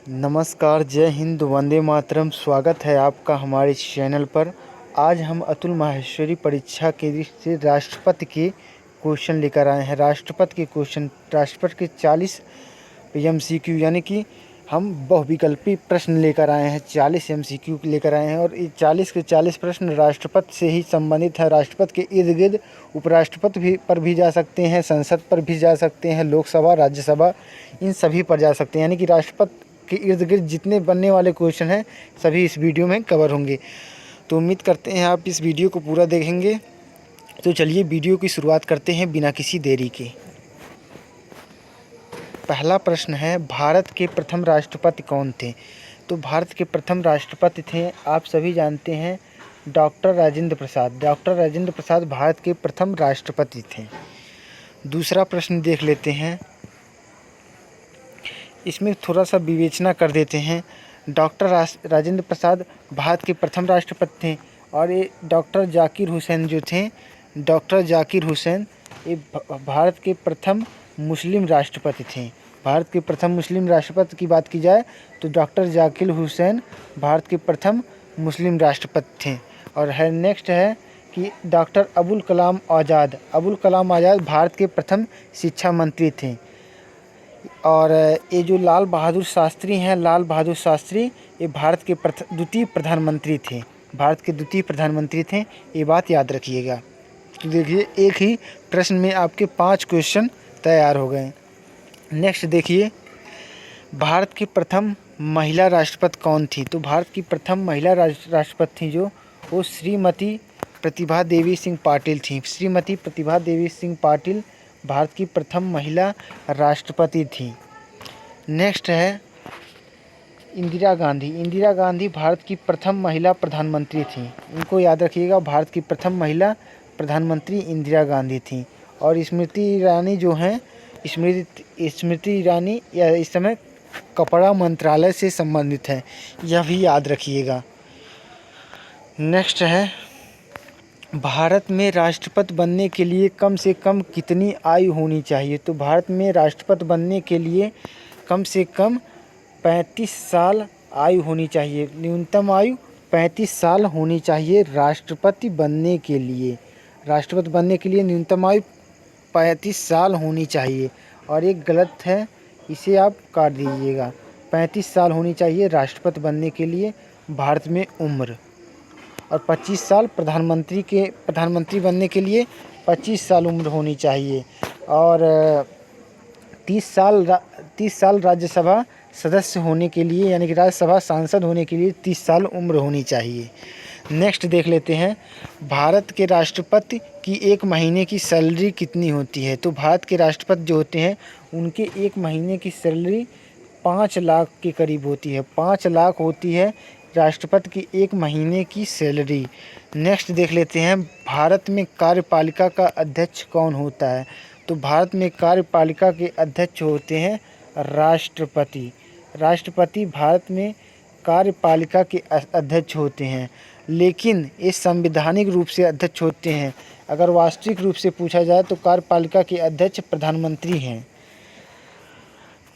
नमस्कार, जय हिंद, वंदे मातरम। स्वागत है आपका हमारे चैनल पर। आज हम अतुल माहेश्वरी परीक्षा के से राष्ट्रपति के क्वेश्चन लेकर आए हैं। राष्ट्रपति के 40 MCQ यानी कि हम बहुविकल्पी प्रश्न लेकर आए हैं। 40 MCQ लेकर आए हैं और ये 40 के 40 प्रश्न राष्ट्रपति से ही संबंधित है। राष्ट्रपति के इर्द गिर्द उपराष्ट्रपति पर भी जा सकते हैं, संसद पर भी जा सकते हैं, लोकसभा, राज्यसभा, इन सभी पर जा सकते हैं। यानी कि राष्ट्रपति के इर्द गिर्द जितने बनने वाले क्वेश्चन हैं सभी इस वीडियो में कवर होंगे। तो उम्मीद करते हैं आप इस वीडियो को पूरा देखेंगे। तो चलिए वीडियो की शुरुआत करते हैं बिना किसी देरी के। पहला प्रश्न है, भारत के प्रथम राष्ट्रपति कौन थे? तो भारत के प्रथम राष्ट्रपति थे, आप सभी जानते हैं, डॉक्टर राजेंद्र प्रसाद। डॉक्टर राजेंद्र प्रसाद भारत के प्रथम राष्ट्रपति थे। दूसरा प्रश्न देख लेते हैं, इसमें थोड़ा सा विवेचना कर देते हैं। डॉक्टर राजेंद्र प्रसाद भारत के प्रथम राष्ट्रपति थे और ये डॉक्टर जाकिर हुसैन जो थे, डॉक्टर जाकिर हुसैन ये भारत के प्रथम मुस्लिम राष्ट्रपति थे। भारत के प्रथम मुस्लिम राष्ट्रपति की बात की जाए तो डॉक्टर जाकिर हुसैन भारत के प्रथम मुस्लिम राष्ट्रपति थे। और है नेक्स्ट है कि डॉक्टर अबुल कलाम आज़ाद। अबुल कलाम आज़ाद भारत के प्रथम शिक्षा मंत्री थे। और ये जो लाल बहादुर शास्त्री हैं, लाल बहादुर शास्त्री ये भारत के द्वितीय प्रधानमंत्री थे। भारत के द्वितीय प्रधानमंत्री थे, ये बात याद रखिएगा। तो देखिए, एक ही प्रश्न में आपके 5 क्वेश्चन तैयार हो गए। नेक्स्ट देखिए, भारत की प्रथम महिला राष्ट्रपति कौन थी? तो भारत की प्रथम महिला राष्ट्रपति थी जो, वो श्रीमती प्रतिभा देवी सिंह पाटिल थी। श्रीमती प्रतिभा देवी सिंह पाटिल भारत की प्रथम महिला राष्ट्रपति थी। नेक्स्ट है इंदिरा गांधी। इंदिरा गांधी भारत की प्रथम महिला प्रधानमंत्री थी। इनको याद रखिएगा, भारत की प्रथम महिला प्रधानमंत्री इंदिरा गांधी थी। और स्मृति ईरानी जो हैं, स्मृति ईरानी या इस समय कपड़ा मंत्रालय से संबंधित है, यह भी याद रखिएगा। नेक्स्ट है, भारत में राष्ट्रपति बनने के लिए कम से कम कितनी आयु होनी चाहिए? तो भारत में राष्ट्रपति बनने के लिए कम से कम 35 साल आयु होनी चाहिए। न्यूनतम आयु 35 साल होनी चाहिए राष्ट्रपति बनने के लिए। राष्ट्रपति बनने के लिए न्यूनतम आयु 35 साल होनी चाहिए। और एक गलत है, इसे आप काट दीजिएगा। 35 साल होनी चाहिए राष्ट्रपति बनने के लिए भारत में उम्र। और 25 साल प्रधानमंत्री बनने के लिए 25 साल उम्र होनी चाहिए। और 30 साल राज्यसभा सदस्य होने के लिए, यानी कि राज्यसभा सांसद होने के लिए 30 साल उम्र होनी चाहिए। नेक्स्ट देख लेते हैं, भारत के राष्ट्रपति की एक महीने की सैलरी कितनी होती है? तो भारत के राष्ट्रपति जो होते हैं उनके एक महीने की सैलरी 5 लाख के करीब होती है। 5 लाख होती है राष्ट्रपति की एक महीने की सैलरी। नेक्स्ट देख लेते हैं, भारत में कार्यपालिका का अध्यक्ष कौन होता है? तो भारत में कार्यपालिका के अध्यक्ष होते हैं राष्ट्रपति। राष्ट्रपति भारत में कार्यपालिका के अध्यक्ष होते हैं, लेकिन ये संवैधानिक रूप से अध्यक्ष होते हैं। अगर वास्तविक रूप से पूछा जाए तो कार्यपालिका के अध्यक्ष प्रधानमंत्री हैं।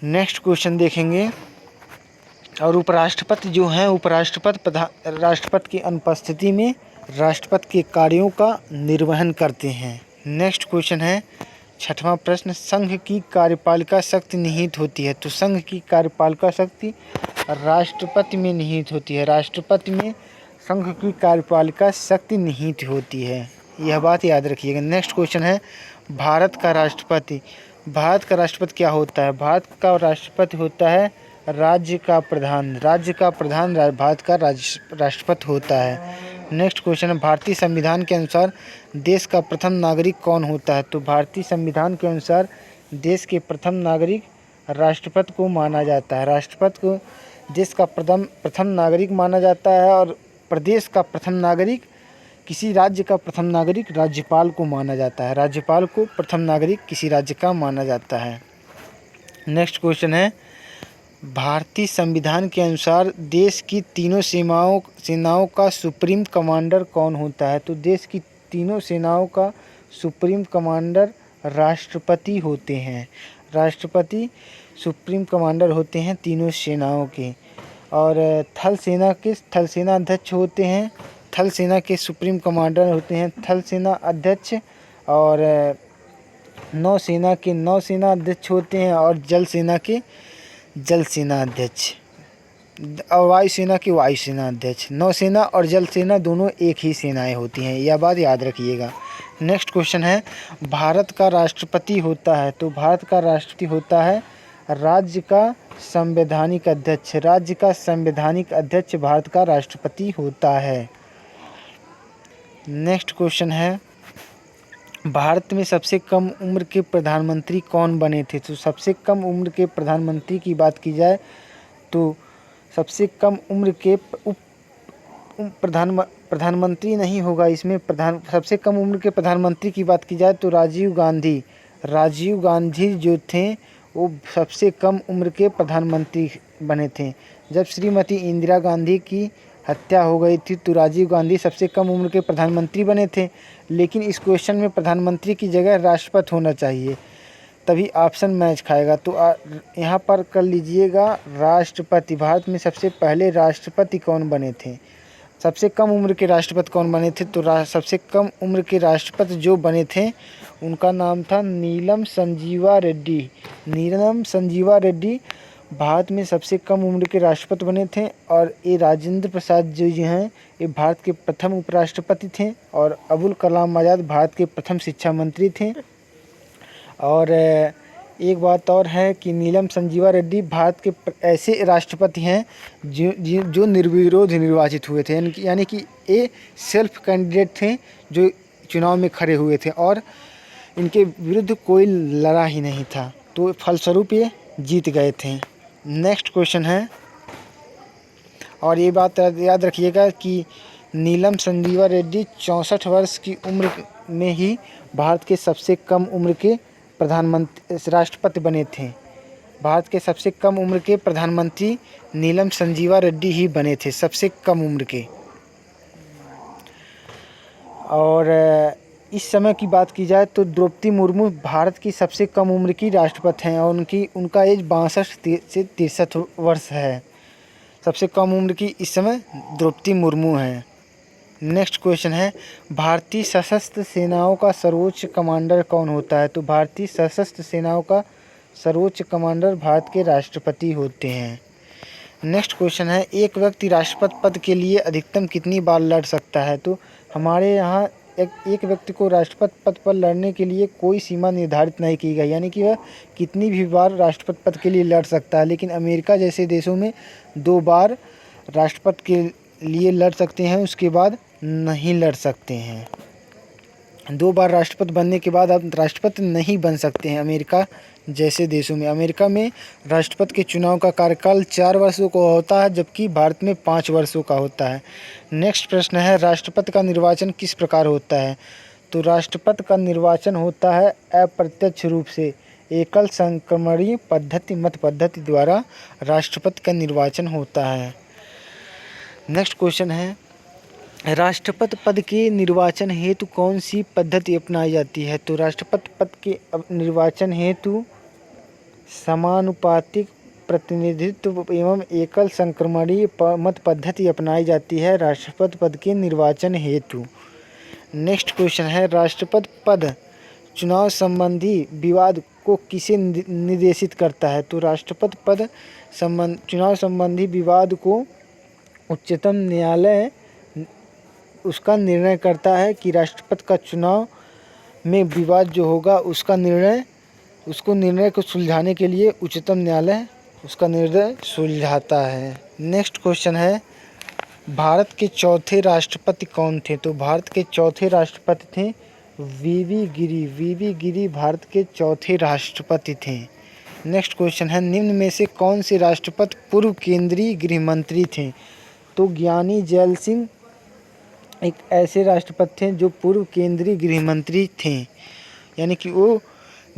नेक्स्ट क्वेश्चन देखेंगे, और उपराष्ट्रपति जो हैं, राष्ट्रपति की अनुपस्थिति में राष्ट्रपति के कार्यों का निर्वहन करते हैं। नेक्स्ट क्वेश्चन है, 6वां प्रश्न, संघ की कार्यपालिका शक्ति निहित होती है? तो संघ की कार्यपालिका शक्ति राष्ट्रपति में निहित होती है। राष्ट्रपति में संघ की कार्यपालिका शक्ति निहित होती है, यह बात याद रखिएगा। नेक्स्ट क्वेश्चन है, भारत का राष्ट्रपति क्या होता है? भारत का राष्ट्रपति होता है राज्य का प्रधान। राज्य का प्रधान भारत का राष्ट्रपति होता है। नेक्स्ट क्वेश्चन है, भारतीय संविधान के अनुसार देश का प्रथम नागरिक कौन होता है? तो भारतीय संविधान के अनुसार देश के प्रथम नागरिक राष्ट्रपति को माना जाता है। राष्ट्रपति को देश का प्रथम नागरिक माना जाता है। और प्रदेश का प्रथम नागरिक, किसी राज्य का प्रथम नागरिक राज्यपाल को माना जाता है। राज्यपाल को प्रथम नागरिक किसी राज्य का माना जाता है। नेक्स्ट क्वेश्चन है, भारतीय संविधान के अनुसार देश की तीनों सेनाओं का सुप्रीम कमांडर कौन होता है? तो देश की तीनों सेनाओं का सुप्रीम कमांडर राष्ट्रपति होते हैं। राष्ट्रपति सुप्रीम कमांडर होते हैं तीनों सेनाओं के। और थल सेना अध्यक्ष होते हैं, थल सेना के सुप्रीम कमांडर होते हैं थल सेना अध्यक्ष। और नौसेना के नौसेना अध्यक्ष होते हैं, और जल सेना के जल सेना अध्यक्ष, और वायुसेना के वायुसेना अध्यक्ष। नौसेना और जल सेना दोनों एक ही सेनाएं होती हैं, यह बात याद रखिएगा। नेक्स्ट क्वेश्चन है, भारत का राष्ट्रपति होता है, तो भारत का राष्ट्रपति होता है राज्य का संवैधानिक अध्यक्ष। राज्य का संवैधानिक अध्यक्ष भारत का राष्ट्रपति होता है। नेक्स्ट क्वेश्चन है, भारत में सबसे कम उम्र के प्रधानमंत्री कौन बने थे? तो सबसे कम उम्र के प्रधानमंत्री की बात की जाए तो सबसे कम उम्र के प्रधानमंत्री नहीं होगा इसमें, सबसे कम उम्र के प्रधानमंत्री की बात की जाए तो राजीव गांधी जो थे वो सबसे कम उम्र के प्रधानमंत्री बने थे। जब श्रीमती इंदिरा गांधी की हत्या हो गई थी तो राजीव गांधी सबसे कम उम्र के प्रधानमंत्री बने थे। लेकिन इस क्वेश्चन में प्रधानमंत्री की जगह राष्ट्रपति होना चाहिए, तभी ऑप्शन मैच खाएगा। तो यहाँ पर कर लीजिएगा राष्ट्रपति। भारत में सबसे पहले राष्ट्रपति कौन बने थे? सबसे कम उम्र के राष्ट्रपति कौन बने थे? तो सबसे कम उम्र के राष्ट्रपति जो बने थे उनका नाम था नीलम संजीवा रेड्डी। नीलम संजीवा रेड्डी भारत में सबसे कम उम्र के राष्ट्रपति बने थे। और ये राजेंद्र प्रसाद जो हैं ये भारत के प्रथम उपराष्ट्रपति थे। और अबुल कलाम आज़ाद भारत के प्रथम शिक्षा मंत्री थे। और एक बात और है कि नीलम संजीवा रेड्डी भारत के ऐसे राष्ट्रपति हैं जो निर्विरोध निर्वाचित हुए थे, यानी कि ये सेल्फ कैंडिडेट थे जो चुनाव में खड़े हुए थे और इनके विरुद्ध कोई लड़ा ही नहीं था, तो फलस्वरूप ये जीत गए थे। नेक्स्ट क्वेश्चन है, और ये बात याद रखिएगा कि नीलम संजीवा रेड्डी 64 वर्ष की उम्र में ही भारत के सबसे कम उम्र के राष्ट्रपति बने थे। भारत के सबसे कम उम्र के प्रधानमंत्री नीलम संजीवा रेड्डी ही बने थे, सबसे कम उम्र के। और इस समय की बात की जाए तो द्रौपदी मुर्मू भारत की सबसे कम उम्र की राष्ट्रपति हैं और उनका एज 62 से 63 वर्ष है। सबसे कम उम्र की इस समय द्रौपदी मुर्मू हैं। नेक्स्ट क्वेश्चन है, भारतीय सशस्त्र सेनाओं का सर्वोच्च कमांडर कौन होता है? तो भारतीय सशस्त्र सेनाओं का सर्वोच्च कमांडर भारत के राष्ट्रपति होते हैं। नेक्स्ट क्वेश्चन है, एक व्यक्ति राष्ट्रपति पद के लिए अधिकतम कितनी बार लड़ सकता है? तो हमारे यहाँ एक व्यक्ति को राष्ट्रपति पद पर लड़ने के लिए कोई सीमा निर्धारित नहीं की गई, यानी कि वह कितनी भी बार राष्ट्रपति पद के लिए लड़ सकता है। लेकिन अमेरिका जैसे देशों में 2 बार राष्ट्रपति के लिए लड़ सकते हैं, उसके बाद नहीं लड़ सकते हैं। 2 बार राष्ट्रपति बनने के बाद आप राष्ट्रपति नहीं बन सकते हैं अमेरिका जैसे देशों में। अमेरिका में राष्ट्रपति के चुनाव का कार्यकाल 4 वर्षों का होता है, जबकि भारत में 5 वर्षों का होता है। नेक्स्ट प्रश्न है, राष्ट्रपति का निर्वाचन किस प्रकार होता है? तो राष्ट्रपति का निर्वाचन होता है अप्रत्यक्ष रूप से, एकल संक्रमणीय पद्धति मत पद्धति द्वारा राष्ट्रपति का निर्वाचन होता है। नेक्स्ट क्वेश्चन है, राष्ट्रपति पद के निर्वाचन हेतु कौन सी पद्धति अपनाई जाती है? तो राष्ट्रपति पद के निर्वाचन हेतु समानुपातिक प्रतिनिधित्व एवं एकल संक्रमणीय मत पद्धति अपनाई जाती है राष्ट्रपति पद के निर्वाचन हेतु। नेक्स्ट क्वेश्चन है, राष्ट्रपति पद चुनाव संबंधी विवाद को किसे निर्देशित करता है? तो राष्ट्रपति पद चुनाव संबंधी विवाद को उच्चतम न्यायालय उसका निर्णय करता है कि राष्ट्रपति का चुनाव में विवाद जो होगा उसको निर्णय को सुलझाने के लिए उच्चतम न्यायालय उसका निर्णय सुलझाता है। नेक्स्ट क्वेश्चन है, भारत के चौथे राष्ट्रपति कौन थे? तो भारत के चौथे राष्ट्रपति थे वीवी गिरी। वीवी गिरी भारत के चौथे राष्ट्रपति थे। नेक्स्ट क्वेश्चन है, निम्न में से कौन से राष्ट्रपति पूर्व केंद्रीय गृह मंत्री थे? तो ज्ञानी जैल सिंह एक ऐसे राष्ट्रपति थे जो पूर्व केंद्रीय गृह मंत्री थे, यानी कि वो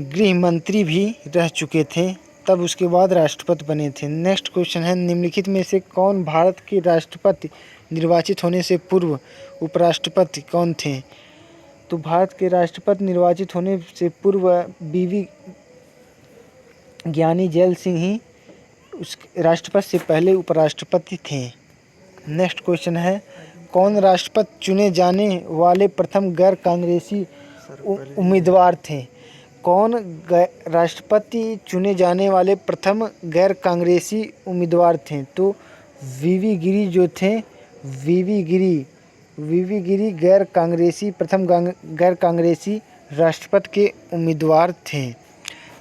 गृह मंत्री भी रह चुके थे, तब उसके बाद राष्ट्रपति बने थे। नेक्स्ट क्वेश्चन है, निम्नलिखित में से कौन भारत के राष्ट्रपति निर्वाचित होने से पूर्व उपराष्ट्रपति कौन थे? तो भारत के राष्ट्रपति निर्वाचित होने से पूर्व ज्ञानी जैल सिंह ही उस राष्ट्रपति से पहले उपराष्ट्रपति थे। नेक्स्ट क्वेश्चन है, कौन राष्ट्रपति चुने जाने वाले प्रथम गैर कांग्रेसी उम्मीदवार थे? कौन राष्ट्रपति चुने जाने वाले प्रथम गैर कांग्रेसी उम्मीदवार थे? तो वीवी गिरी जो थे, वीवी गिरी प्रथम गैर कांग्रेसी राष्ट्रपति के उम्मीदवार थे।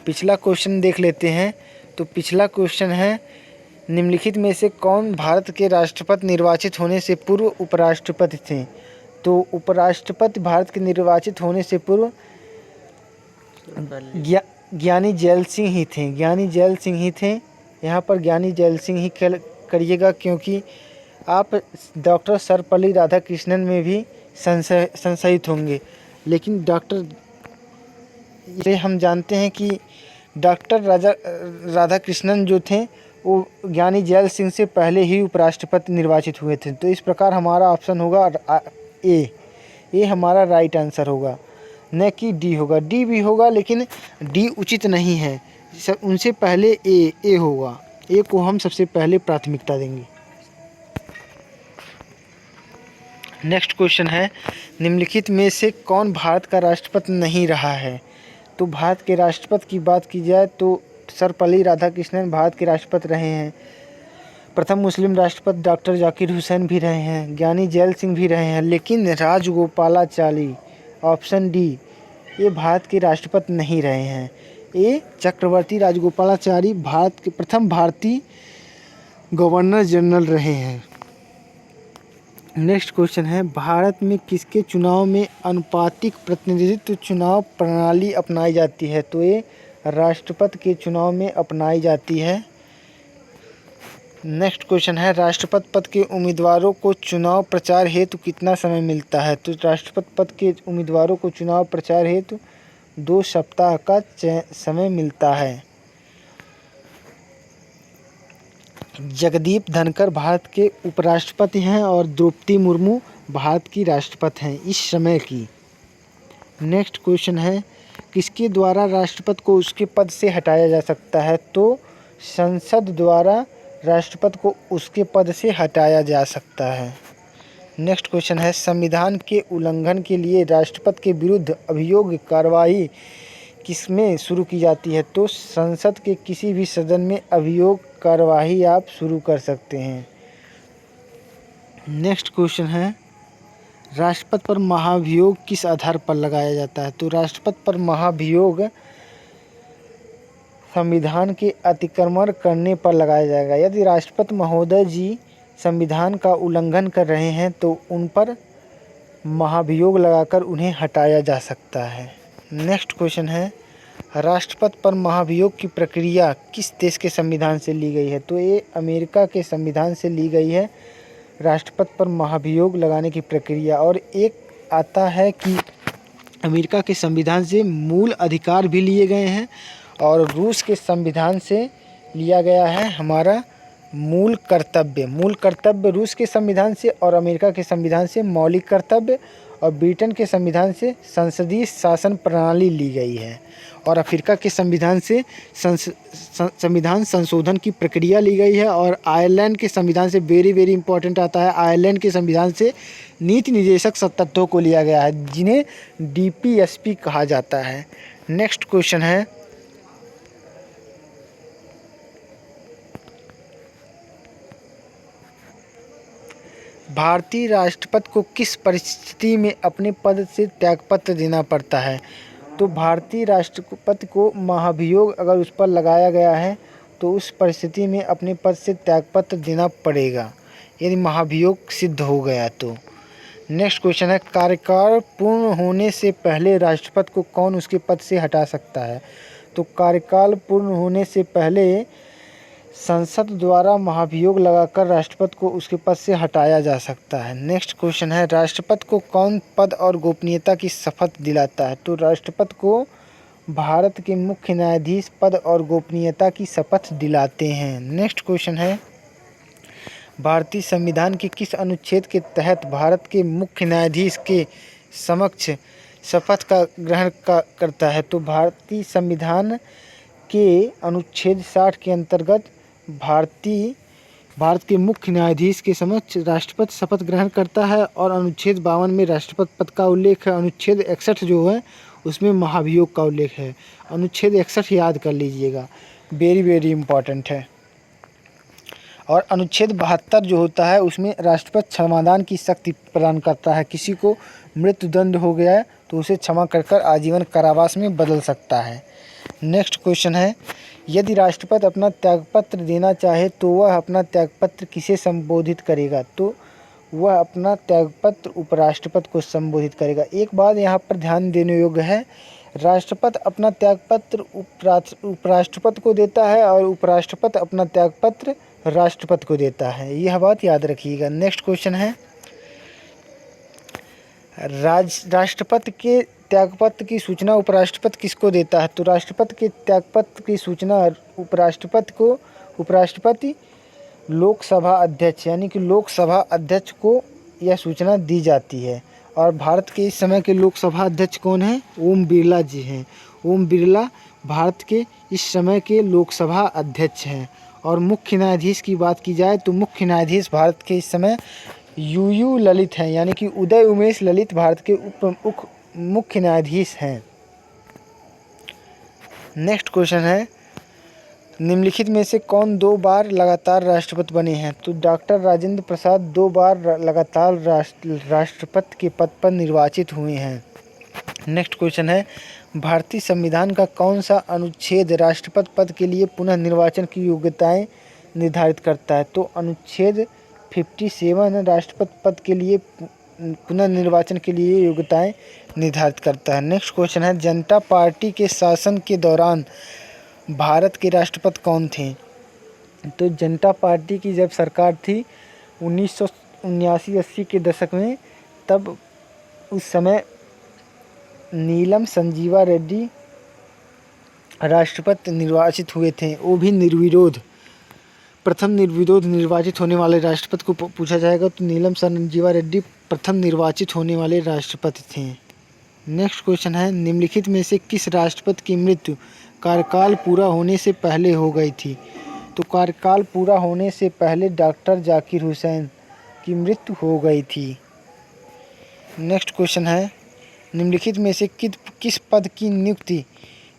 पिछला क्वेश्चन देख लेते हैं। तो पिछला क्वेश्चन है, निम्नलिखित में से कौन भारत के राष्ट्रपति निर्वाचित होने से पूर्व उपराष्ट्रपति थे? तो उपराष्ट्रपति भारत के निर्वाचित होने से पूर्व ज्ञानी जैल सिंह ही थे। यहाँ पर ज्ञानी जैल सिंह ही करिएगा, क्योंकि आप डॉक्टर सर्वपल्ली राधाकृष्णन में भी संशयित होंगे, लेकिन ये हम जानते हैं कि डॉक्टर राधाकृष्णन जो थे वो ज्ञानी जैल सिंह से पहले ही उपराष्ट्रपति निर्वाचित हुए थे। तो इस प्रकार हमारा ऑप्शन होगा ए हमारा राइट आंसर होगा, न कि डी होगा। डी भी होगा, लेकिन डी उचित नहीं है, उनसे पहले ए होगा। ए को हम सबसे पहले प्राथमिकता देंगे। नेक्स्ट क्वेश्चन है, निम्नलिखित में से कौन भारत का राष्ट्रपति नहीं रहा है? तो भारत के राष्ट्रपति की बात की जाए तो सर्वपल्ली राधाकृष्णन भारत के राष्ट्रपति रहे हैं। प्रथम मुस्लिम राष्ट्रपति डॉक्टर जाकिर हुसैन भी रहे हैं, ज्ञानी जैल सिंह भी रहे हैं, लेकिन राजगोपालाचारी ऑप्शन डी ये भारत के राष्ट्रपति नहीं रहे हैं। ये चक्रवर्ती राजगोपालाचारी भारत के प्रथम भारतीय गवर्नर जनरल रहे हैं। नेक्स्ट क्वेश्चन है, भारत में किसके चुनाव में अनुपातिक प्रतिनिधित्व चुनाव प्रणाली अपनाई जाती है? तो ये राष्ट्रपति के चुनाव में अपनाई जाती है। नेक्स्ट क्वेश्चन है, राष्ट्रपति पद के उम्मीदवारों को चुनाव प्रचार हेतु कितना समय मिलता है? तो राष्ट्रपति पद के उम्मीदवारों को चुनाव प्रचार हेतु 2 सप्ताह का समय मिलता है। जगदीप धनखड़ भारत के उपराष्ट्रपति हैं और द्रौपदी मुर्मू भारत की राष्ट्रपति हैं इस समय की। नेक्स्ट क्वेश्चन है, किसके द्वारा राष्ट्रपति को उसके पद से हटाया जा सकता है? तो संसद द्वारा राष्ट्रपति को उसके पद से हटाया जा सकता है। नेक्स्ट क्वेश्चन है, संविधान के उल्लंघन के लिए राष्ट्रपति के विरुद्ध अभियोग कार्रवाई किसमें शुरू की जाती है? तो संसद के किसी भी सदन में अभियोग कार्यवाही आप शुरू कर सकते हैं। नेक्स्ट क्वेश्चन है, राष्ट्रपति पर महाभियोग किस आधार पर लगाया जाता है? तो राष्ट्रपति पर महाभियोग संविधान के अतिक्रमण करने पर लगाया जाएगा। यदि राष्ट्रपति महोदय जी संविधान का उल्लंघन कर रहे हैं तो उन पर महाभियोग लगाकर उन्हें हटाया जा सकता है। नेक्स्ट क्वेश्चन है, राष्ट्रपति पर महाभियोग की प्रक्रिया किस देश के संविधान से ली गई है? तो ये अमेरिका के संविधान से ली गई है राष्ट्रपति पर महाभियोग लगाने की प्रक्रिया। और एक आता है कि अमेरिका के संविधान से मूल अधिकार भी लिए गए हैं और रूस के संविधान से लिया गया है हमारा मूल कर्तव्य रूस के संविधान से और अमेरिका के संविधान से मौलिक कर्तव्य और ब्रिटेन के संविधान से संसदीय शासन प्रणाली ली गई है और अफ्रीका के संविधान से संविधान संशोधन की प्रक्रिया ली गई है और आयरलैंड के संविधान से वेरी इंपॉर्टेंट आता है, आयरलैंड के संविधान से नीति निर्देशक तत्वों को लिया गया है जिन्हें DPSP कहा जाता है। नेक्स्ट क्वेश्चन है, भारतीय राष्ट्रपति को किस परिस्थिति में अपने पद से त्यागपत्र देना पड़ता है? तो भारतीय राष्ट्रपति को महाभियोग अगर उस पर लगाया गया है तो उस परिस्थिति में अपने पद से त्यागपत्र देना पड़ेगा यदि महाभियोग सिद्ध हो गया तो। नेक्स्ट क्वेश्चन है, कार्यकाल पूर्ण होने से पहले राष्ट्रपति को कौन उसके पद से हटा सकता है? तो कार्यकाल पूर्ण होने से पहले संसद द्वारा महाभियोग लगाकर राष्ट्रपति को उसके पद से हटाया जा सकता है। नेक्स्ट क्वेश्चन है, राष्ट्रपति को कौन पद और गोपनीयता की शपथ दिलाता है? तो राष्ट्रपति को भारत के मुख्य न्यायाधीश पद और गोपनीयता की शपथ दिलाते हैं। नेक्स्ट क्वेश्चन है, भारतीय संविधान के किस अनुच्छेद के तहत भारत के मुख्य न्यायाधीश के समक्ष शपथ का ग्रहण करता है? तो भारतीय संविधान के अनुच्छेद 60 के अंतर्गत भारत के मुख्य न्यायाधीश के समक्ष राष्ट्रपति शपथ ग्रहण करता है और अनुच्छेद 52 में राष्ट्रपति पद का उल्लेख है। अनुच्छेद 61 जो है उसमें महाभियोग का उल्लेख है। अनुच्छेद 61 याद कर लीजिएगा, वेरी वेरी इम्पॉर्टेंट है। और अनुच्छेद 72 जो होता है उसमें राष्ट्रपति क्षमादान की शक्ति प्रदान करता है। किसी को मृत्युदंड हो गया है तो उसे क्षमा कर आजीवन कारावास में बदल सकता है। नेक्स्ट क्वेश्चन है, यदि राष्ट्रपति अपना त्यागपत्र देना चाहे तो वह अपना त्यागपत्र किसे संबोधित करेगा? तो वह अपना त्यागपत्र उपराष्ट्रपति को संबोधित करेगा। एक बात यहाँ पर ध्यान देने योग्य है, राष्ट्रपति अपना त्यागपत्र उपराष्ट्रपति को देता है और उपराष्ट्रपति अपना त्यागपत्र राष्ट्रपति को देता है, यह बात याद रखिएगा। नेक्स्ट क्वेश्चन है, राष्ट्रपति के त्यागपत्र की सूचना उपराष्ट्रपति किसको देता है? तो राष्ट्रपति के त्यागपत्र की सूचना उपराष्ट्रपति लोकसभा अध्यक्ष यानी कि लोकसभा अध्यक्ष को यह सूचना दी जाती है। और भारत के इस समय के लोकसभा अध्यक्ष कौन हैं? ओम बिरला जी हैं। ओम बिरला भारत के इस समय के लोकसभा अध्यक्ष हैं। और मुख्य न्यायाधीश की बात की जाए तो मुख्य न्यायाधीश भारत के इस समय यूयू ललित हैं यानी कि उदय उमेश ललित भारत के मुख्य न्यायाधीश हैं। नेक्स्ट क्वेश्चन है, निम्नलिखित में से कौन 2 बार लगातार राष्ट्रपति बने हैं? तो डॉक्टर राजेंद्र प्रसाद 2 बार लगातार राष्ट्रपति के पद पर निर्वाचित हुए हैं। नेक्स्ट क्वेश्चन है, भारतीय संविधान का कौन सा अनुच्छेद राष्ट्रपति पद के लिए पुनः निर्वाचन की योग्यताएं निर्धारित करता है? तो अनुच्छेद 57 राष्ट्रपति पद के लिए पुनर्निर्वाचन के लिए योग्यताएं निर्धारित करता है। नेक्स्ट क्वेश्चन है, जनता पार्टी के शासन के दौरान भारत के राष्ट्रपति कौन थे? तो जनता पार्टी की जब सरकार थी 1979-80 के दशक में, तब उस समय नीलम संजीवा रेड्डी राष्ट्रपति निर्वाचित हुए थे, वो भी निर्विरोध। प्रथम निर्विरोध निर्वाचित होने वाले राष्ट्रपति को पूछा जाएगा तो नीलम संजीवा रेड्डी प्रथम निर्वाचित होने वाले राष्ट्रपति थे। नेक्स्ट क्वेश्चन है, निम्नलिखित में से किस राष्ट्रपति की मृत्यु कार्यकाल पूरा होने से पहले हो गई थी? तो कार्यकाल पूरा होने से पहले डॉक्टर जाकिर हुसैन की मृत्यु हो गई थी। नेक्स्ट क्वेश्चन है, निम्नलिखित में से किस पद की नियुक्ति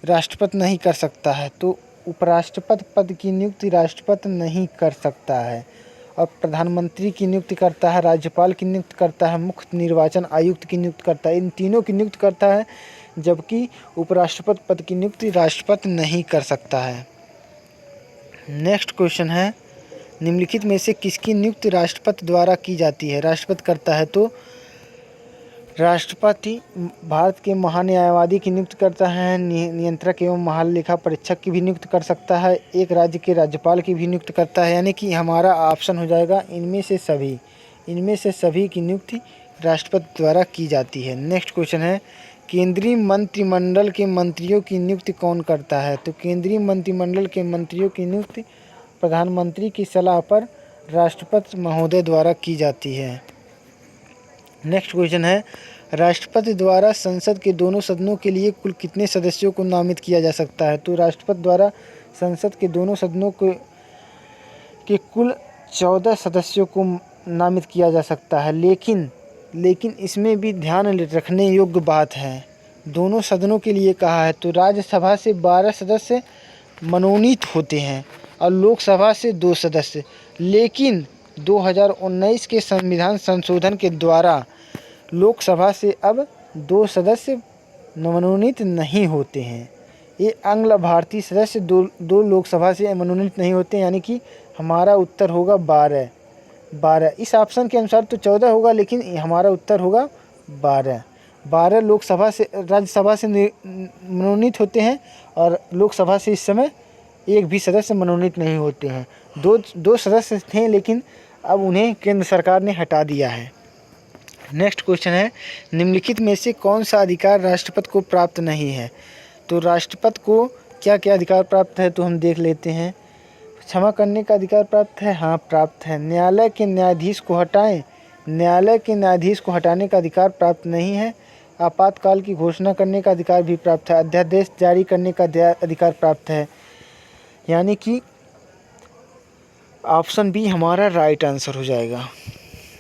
राष्ट्रपति नहीं कर सकता है? तो उपराष्ट्रपति पद की नियुक्ति राष्ट्रपति नहीं कर सकता है। और प्रधानमंत्री की नियुक्ति करता है, राज्यपाल की नियुक्ति करता है, मुख्य निर्वाचन आयुक्त की नियुक्ति करता है, इन तीनों की नियुक्ति करता है, जबकि उपराष्ट्रपति पद की नियुक्ति राष्ट्रपति नहीं कर सकता है। नेक्स्ट क्वेश्चन है, निम्नलिखित में से किसकी नियुक्ति राष्ट्रपति द्वारा की जाती है? राष्ट्रपति करता है। तो राष्ट्रपति भारत के महान्यायवादी की नियुक्ति करता है, नियंत्रक एवं महालेखा परीक्षक की भी नियुक्ति कर सकता है, एक राज्य के राज्यपाल की भी नियुक्ति करता है। यानी कि हमारा ऑप्शन हो जाएगा इनमें से सभी की नियुक्ति राष्ट्रपति द्वारा की जाती है। नेक्स्ट क्वेश्चन है, केंद्रीय मंत्रिमंडल के मंत्रियों की नियुक्ति कौन करता है? तो केंद्रीय मंत्रिमंडल के मंत्रियों की नियुक्ति प्रधानमंत्री की सलाह पर राष्ट्रपति महोदय द्वारा की जाती है। नेक्स्ट क्वेश्चन है, राष्ट्रपति द्वारा संसद के दोनों सदनों के लिए कुल कितने सदस्यों को नामित किया जा सकता है? तो राष्ट्रपति द्वारा संसद के दोनों सदनों के कुल 14 सदस्यों को नामित किया जा सकता है। लेकिन इसमें भी ध्यान रखने योग्य बात है, दोनों सदनों के लिए कहा है। तो राज्यसभा से 12 सदस्य मनोनीत होते हैं और लोकसभा से 2 सदस्य। लेकिन 2019 के संविधान संशोधन के द्वारा लोकसभा से अब 2 सदस्य मनोनीत नहीं होते हैं। ये आंग्ल भारतीय सदस्य दो लोकसभा से मनोनीत नहीं होते, यानी कि हमारा उत्तर होगा 12। इस ऑप्शन के अनुसार तो 14 होगा, लेकिन हमारा उत्तर होगा 12 लोकसभा से राज्यसभा से मनोनीत होते हैं और लोकसभा से इस समय एक भी सदस्य मनोनीत नहीं होते हैं। दो सदस्य थे, लेकिन अब उन्हें केंद्र सरकार ने हटा दिया है। नेक्स्ट क्वेश्चन है, निम्नलिखित में से कौन सा अधिकार राष्ट्रपति को प्राप्त नहीं है? तो राष्ट्रपति को क्या क्या अधिकार प्राप्त है तो हम देख लेते हैं। क्षमा करने का अधिकार प्राप्त है, हाँ प्राप्त है। न्यायालय के न्यायाधीश को हटाएं, न्यायालय के न्यायाधीश को हटाने का अधिकार प्राप्त नहीं है। आपातकाल की घोषणा करने का अधिकार भी प्राप्त है। अध्यादेश जारी करने का अधिकार प्राप्त है। यानी कि ऑप्शन बी हमारा राइट आंसर हो जाएगा।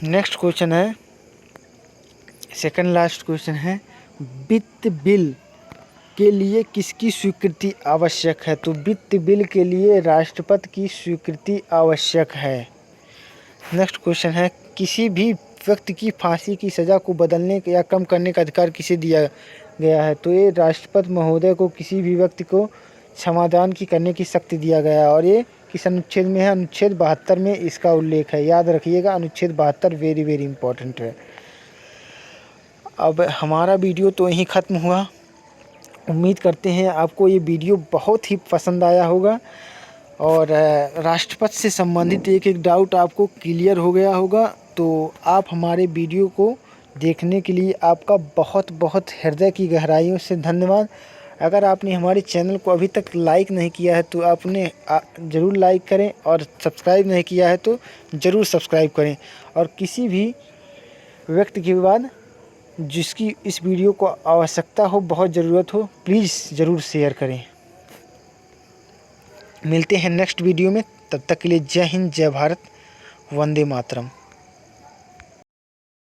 नेक्स्ट क्वेश्चन है, सेकंड लास्ट क्वेश्चन है, वित्त बिल के लिए किसकी स्वीकृति आवश्यक है? तो वित्त बिल के लिए राष्ट्रपति की स्वीकृति आवश्यक है। नेक्स्ट क्वेश्चन है, किसी भी व्यक्ति की फांसी की सज़ा को बदलने या कम करने का अधिकार किसे दिया गया है? तो ये राष्ट्रपति महोदय को किसी भी व्यक्ति को क्षमादान की करने की शक्ति दिया गया है, और ये किस अनुच्छेद में है? अनुच्छेद 72 में इसका उल्लेख है, याद रखिएगा, अनुच्छेद 72 वेरी वेरी इंपॉर्टेंट है। अब हमारा वीडियो तो यहीं ख़त्म हुआ। उम्मीद करते हैं आपको ये वीडियो बहुत ही पसंद आया होगा और राष्ट्रपति से संबंधित एक एक डाउट आपको क्लियर हो गया होगा। तो आप हमारे वीडियो को देखने के लिए आपका बहुत बहुत हृदय की गहराइयों से धन्यवाद। अगर आपने हमारे चैनल को अभी तक लाइक नहीं किया है तो आपने ज़रूर लाइक करें, और सब्सक्राइब नहीं किया है तो ज़रूर सब्सक्राइब करें। और किसी भी व्यक्ति के बाद जिसकी इस वीडियो को आवश्यकता हो, बहुत ज़रूरत हो, प्लीज़ ज़रूर शेयर करें। मिलते हैं नेक्स्ट वीडियो में, तब तक के लिए जय हिंद, जय भारत, वंदे मातरम।